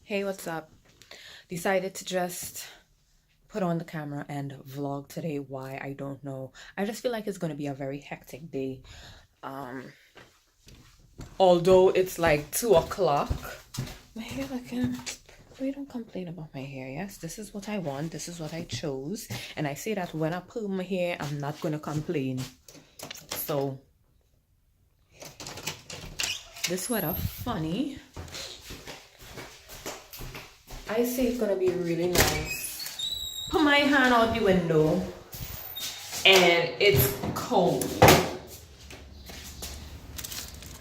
Hey, what's up? Decided to just put on the camera and vlog today. Why? I don't know. I just feel like it's going to be a very hectic day. Um, Although it's like 2 o'clock. My hair looking. We don't complain about my hair. Yes, this is what I want. This is what I chose. And I say that when I pull my hair, I'm not going to complain. So, this weather, funny. I say it's going to be really nice. Put my hand out the window and it's cold.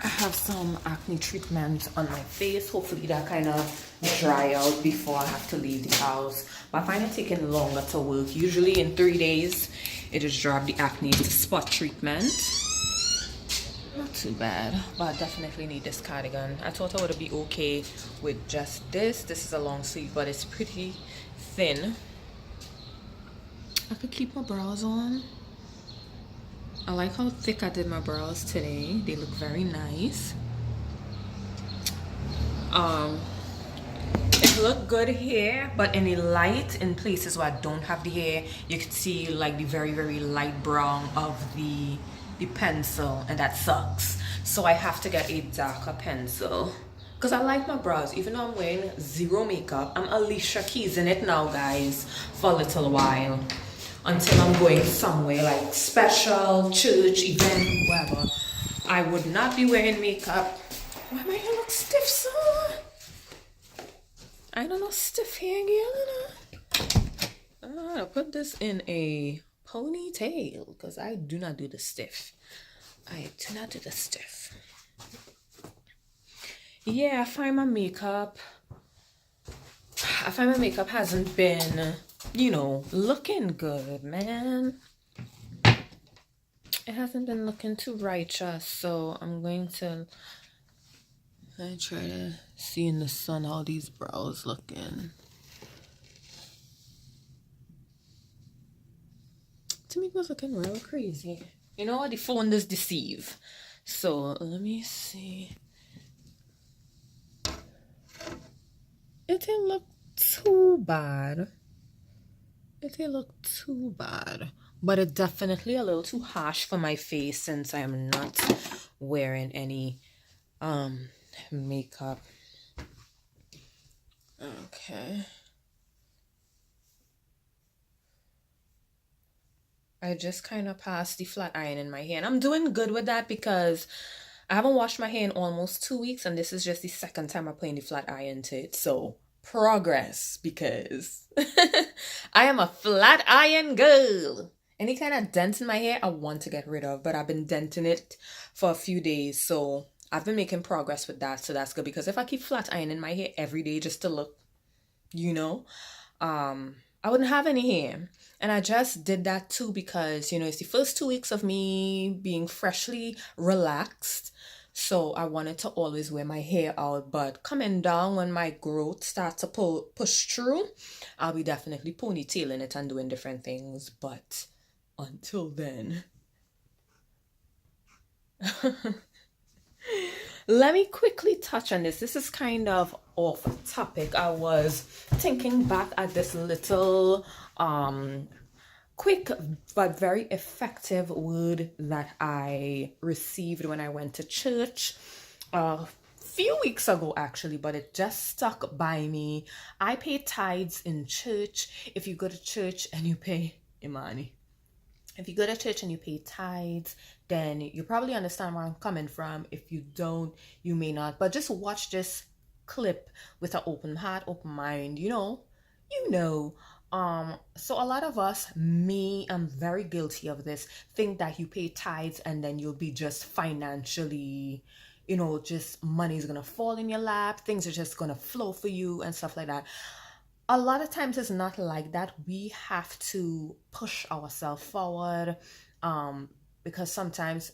I have some acne treatment on my face. Hopefully that kind of dry out before I have to leave the house. But I find it taking longer to work. Usually in 3 days, it just drop the acne. It's a spot treatment. Not too bad, but I definitely need this cardigan. I thought I would be okay with just this. This is a long sleeve, but it's pretty thin. I could keep my brows on. I like how thick I did my brows today. They look very nice. It look good here, but in the light, in places where I don't have the hair, you can see like the very, very light brown of the pencil, and that sucks. So I have to get a darker pencil. Because I like my brows, even though I'm wearing zero makeup. I'm Alicia Keys in it now, guys, for a little while. Until I'm going somewhere like special, church, event, whatever. I would not be wearing makeup. Why my hair look stiff, so? I don't know, stiff hair, girl. I'll put this in a ponytail because I do not do the stiff. I do not do the stiff. Yeah, I find my makeup hasn't been, looking good, man. It hasn't been looking too righteous, so I'm going to try to see in the sun how these brows looking. To me, it was looking real crazy. You know what? The phone does deceive. So let me see. It didn't look too bad. But it's definitely a little too harsh for my face since I am not wearing any makeup. Okay. I just kind of passed the flat iron in my hair. And I'm doing good with that because I haven't washed my hair in almost 2 weeks. And this is just the second time I'm putting the flat iron to it. So progress, because I am a flat iron girl. Any kind of dent in my hair I want to get rid of. But I've been denting it for a few days. So I've been making progress with that. So that's good. Because if I keep flat iron in my hair every day just to look, I wouldn't have any hair. And I just did that too because, it's the first 2 weeks of me being freshly relaxed. So I wanted to always wear my hair out. But coming down when my growth starts to push through, I'll be definitely ponytailing it and doing different things. But until then... Let me quickly touch on this. This is kind of off topic. I was thinking back at this little quick but very effective word that I received when I went to church a few weeks ago, actually, but it just stuck by me. I pay tithes in church. If you go to church and you pay imani. If you go to church and you pay tithes, then you probably understand where I'm coming from. If you don't, you may not. But just watch this clip with an open heart, open mind, So a lot of us, I'm very guilty of this, think that you pay tithes and then you'll be just financially, just money's gonna fall in your lap, things are just gonna flow for you and stuff like that. A lot of times it's not like that. We have to push ourselves forward, because sometimes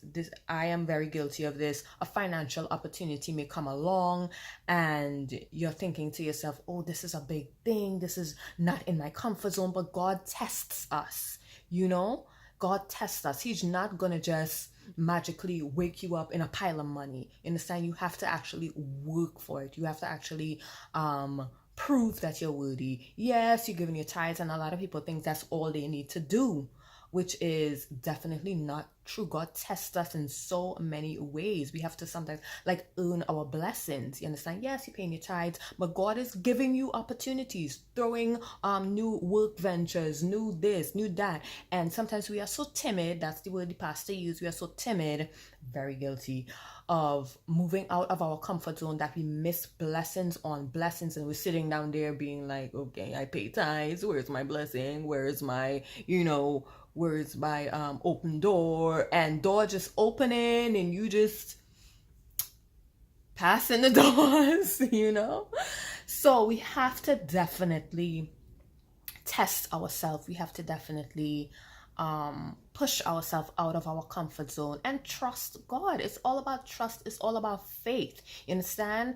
I am very guilty of this. A financial opportunity may come along and you're thinking to yourself, oh, this is a big thing, this is not in my comfort zone. But God tests us, God tests us. He's not gonna just magically wake you up in a pile of money. You understand? You have to actually work for it. You have to actually prove that you're worthy. Yes, you're giving your tithes, and a lot of people think that's all they need to do, which is definitely not true. God tests us in so many ways. We have to sometimes like earn our blessings. You understand? Yes, you're paying your tithes, but God is giving you opportunities, throwing new work ventures, new this, new that. And sometimes we are so timid, that's the word the pastor used, we are so timid, very guilty, of moving out of our comfort zone that we miss blessings on blessings, and we're sitting down there being like, okay, I pay tithes, where's my blessing, where's my where's my open door, and door just opening and you just passing the doors, so we have to definitely test ourselves. We have to definitely push ourselves out of our comfort zone and trust God. It's all about trust. It's all about faith. You understand?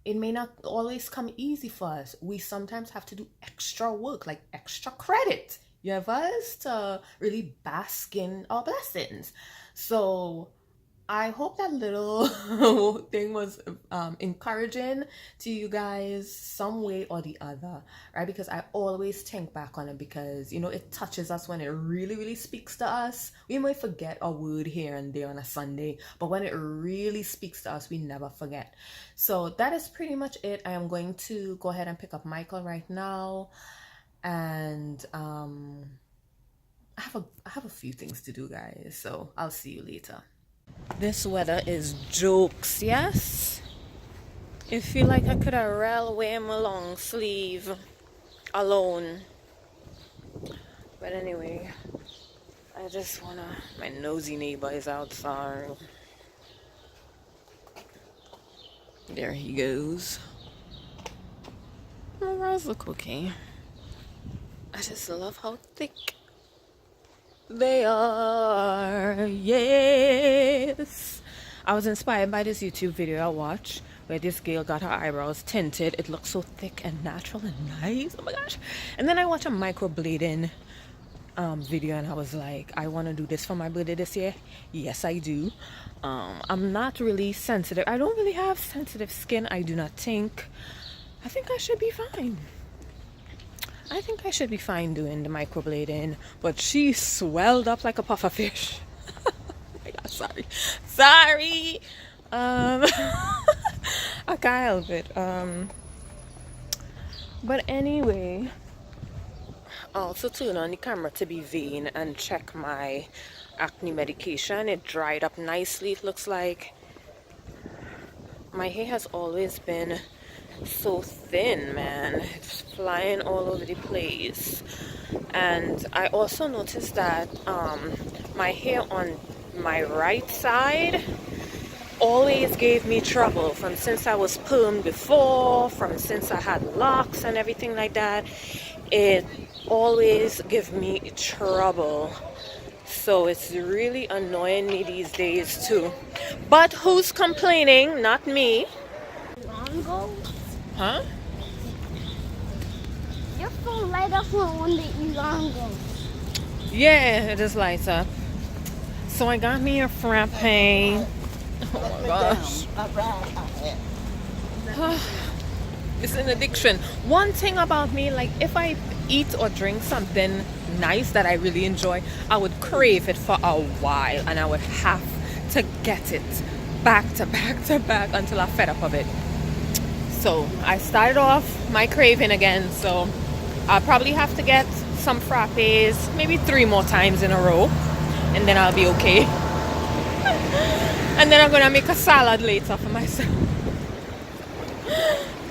It may not always come easy for us. We sometimes have to do extra work, like extra credit, to really bask in our blessings. So I hope that little thing was encouraging to you guys some way or the other, right? Because I always think back on it, because it touches us when it really, really speaks to us. We might forget a word here and there on a Sunday, but when it really speaks to us, we never forget. So that is pretty much it. I am going to go ahead and pick up Michael right now, and I have a few things to do, guys. So I'll see you later. This weather is jokes, yes? I feel like I could have railway my long sleeve alone. But anyway, I just my nosy neighbor is outside. There he goes. Oh, where's the cookie? I just love how thick they are. Yes. I was inspired by this YouTube video I watched where this girl got her eyebrows tinted. It looks so thick and natural and nice. Oh my gosh. And then I watched a microblading video, and I was like, I want to do this for my birthday this year. Yes, I do. I'm not really sensitive. I don't really have sensitive skin, I do not think. I think I should be fine. I think I should be fine doing the microblading, but she swelled up like a puffer fish. Oh my God, sorry. I can't help it. But anyway, I also turn on the camera to be vain and check my acne medication. It dried up nicely, it looks like. My hair has always been so thin, man. It's flying all over the place. And I also noticed that my hair on my right side always gave me trouble, from since I was permed before, from since I had locks and everything like that. It always gives me trouble. So it's really annoying me these days too. But who's complaining? Not me. Huh? Your phone light up when the Elongo. Yeah, it just lights up. So I got me a frappe. Oh my gosh. It's an addiction. One thing about me, like if I eat or drink something nice that I really enjoy, I would crave it for a while, and I would have to get it back to back to back until I fed up of it. So I started off my craving again, so I'll probably have to get some frappes maybe 3 more times in a row, and then I'll be okay. And then I'm gonna make a salad later for myself.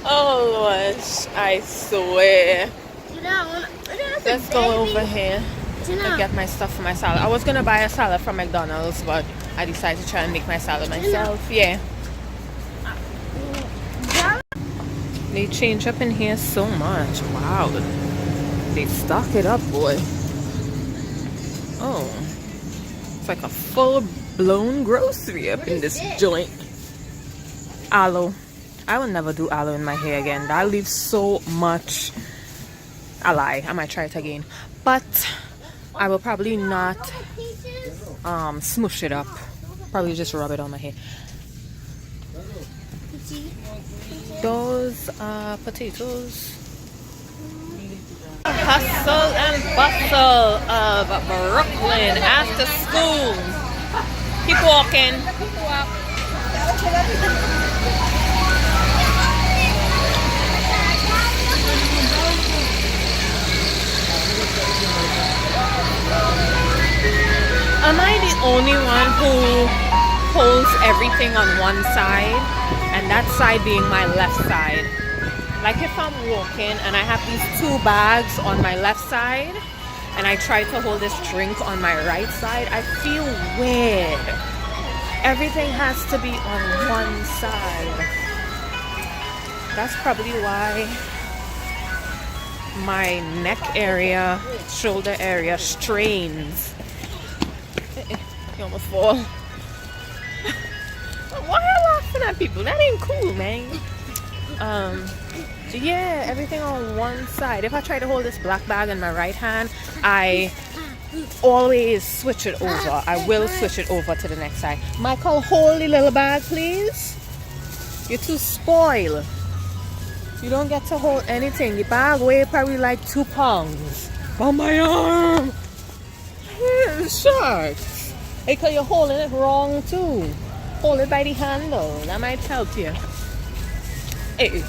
Oh Lord, I swear. Let's go over here and get my stuff for my salad. I was gonna buy a salad from McDonald's, but I decided to try and make my salad myself. Yeah. They change up in here so much. Wow. They stock it up, boy. Oh. It's like a full-blown grocery up in this joint. Aloe. I will never do aloe in my hair again. That leaves so much. I lie. I might try it again. But I will probably not smoosh it up. Probably just rub it on my hair. Those those potatoes. Hustle and bustle of Brooklyn after school. Keep walking. Am I the only one who holds everything on one side, and that side being my left side? Like if I'm walking and I have these two bags on my left side and I try to hold this drink on my right side, I feel weird. Everything has to be on one side. That's probably why my neck area, shoulder area strains. You almost fall. Why are you laughing at people? That ain't cool, man. Yeah, everything on one side. If I try to hold this black bag in my right hand, I always switch it over. I will switch it over to the next side. Michael, hold the little bag, please. You're too spoiled. You don't get to hold anything. The bag weighs probably like 2 pounds. On my arm. Shucks. Because you're holding it wrong too. Hold it by the handle. That might help you. Hey,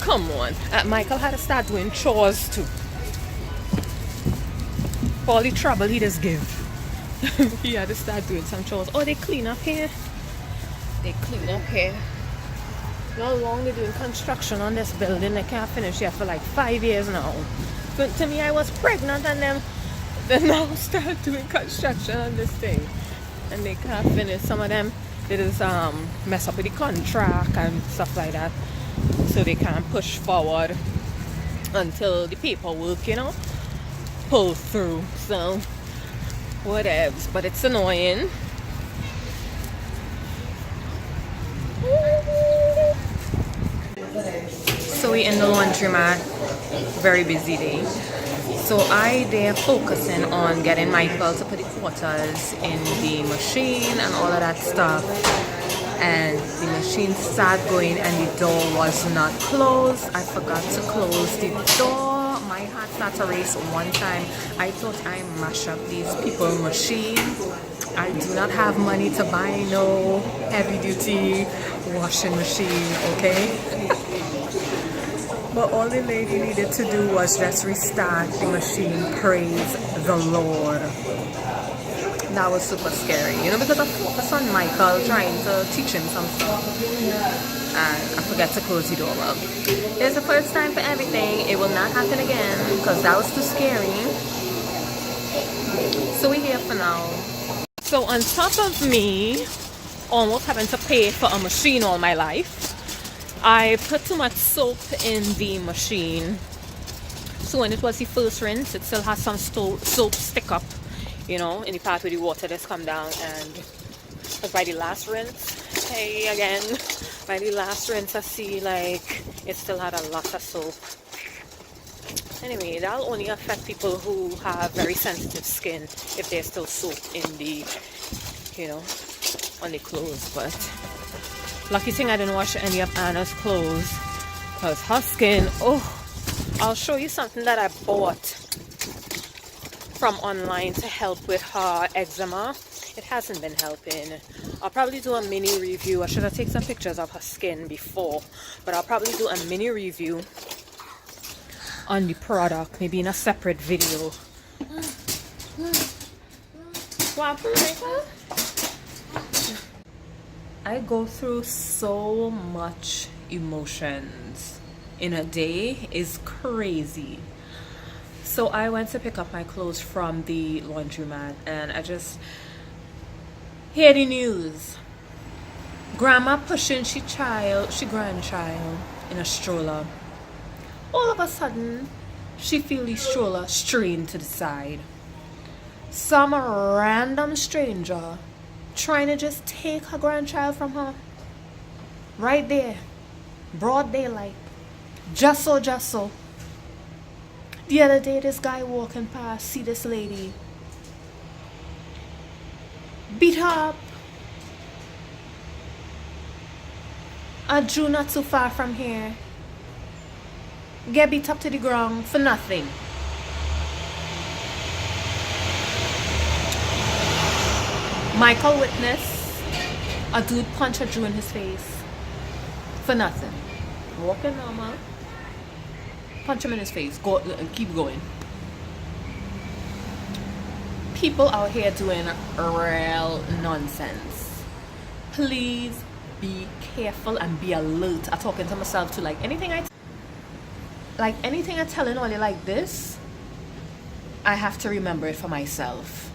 come on. Michael had to start doing chores too. For all the trouble he just give. He had to start doing some chores. Oh, they clean up here. They clean up here. You know how long they're doing construction on this building? They can't finish yet for like 5 years now. But to me, I was pregnant and then they now start doing construction on this thing. And they can't finish. Some of them, they just mess up with the contract and stuff like that. So they can't push forward until the paperwork, you know, pull through. So, whatevs. But it's annoying. So we in the laundromat, very busy day. So they're focusing on getting Michael to put the quarters in the machine and all of that stuff. And the machine started going and the door was not closed. I forgot to close the door. My heart started to race one time. I thought I mashed up these people's machine. I do not have money to buy no heavy duty washing machine, okay? But all the lady needed to do was just restart the machine. Praise the Lord. That was super scary, you know, because I focused on Michael trying to teach him some stuff. And I forgot to close the door. Well, it's the first time for everything. It will not happen again because that was too scary. So we're here for now. So on top of me almost having to pay for a machine all my life, I put too much soap in the machine. So when it was the first rinse, it still has some soap stick up, you know, in the part where the water just come down. And by the last rinse, hey again, by the last rinse I see like it still had a lot of soap. Anyway, that'll only affect people who have very sensitive skin if there's still soap in the, you know, on the clothes. But lucky thing I didn't wash any of Anna's clothes because her skin, oh, I'll show you something that I bought from online to help with her eczema. It hasn't been helping. I'll probably do a mini review. I should have taken some pictures of her skin before, but I'll probably do a mini review on the product, maybe in a separate video. What, I go through so much emotions in a day. Is crazy. So I went to pick up my clothes from the laundromat and I just hear the news. Grandma pushing she grandchild in a stroller. All of a sudden, she feel the stroller strained to the side. Some random stranger trying to just take her grandchild from her. Right there. Broad daylight. Just so. The other day, this guy walking past, see this lady. Beat her up. I drew not too far from here. Get beat up to the ground for nothing. Michael witness a dude punch a Drew in his face for nothing. Walking normal. Punch him in his face. Go, keep going. People out here doing real nonsense. Please be careful and be alert. I'm talking to myself too. Like anything I telling on you like this, I have to remember it for myself,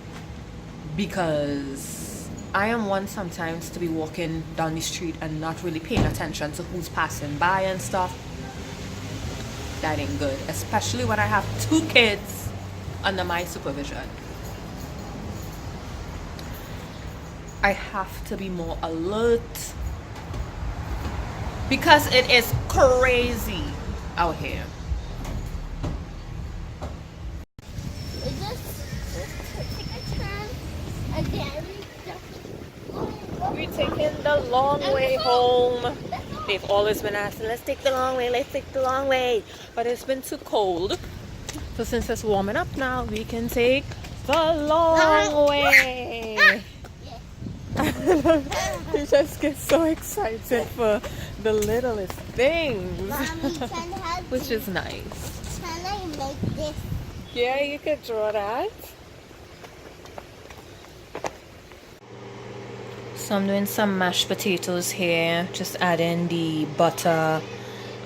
because I am one sometimes to be walking down the street and not really paying attention to who's passing by and stuff. That ain't good, especially when I have 2 kids under my supervision. I have to be more alert because it is crazy out here. We're taking the long way home. They've always been asking, let's take the long way, let's take the long way. But it's been too cold. So since it's warming up now, we can take the long way. You just get so excited for the littlest things. Mommy, which is nice. Can I make this? Yeah, you could draw that. So I'm doing some mashed potatoes here, just adding the butter,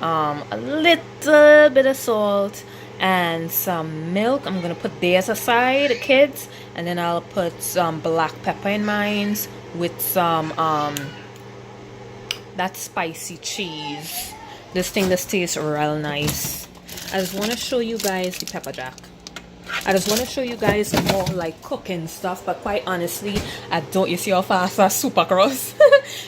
a little bit of salt, and some milk. I'm gonna put theirs aside, the kids, and then I'll put some black pepper in mine with some that spicy cheese. This tastes real nice. I just want to show you guys the pepper jack. I just want to show you guys more like cooking stuff, but quite honestly, I don't, you see how fast I super cross.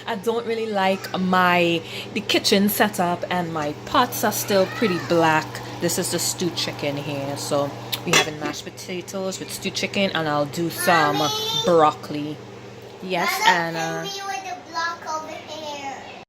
I don't really like the kitchen setup, and my pots are still pretty black. This is the stewed chicken here, so we having mashed potatoes with stewed chicken, and I'll do some broccoli. Yes, Anna.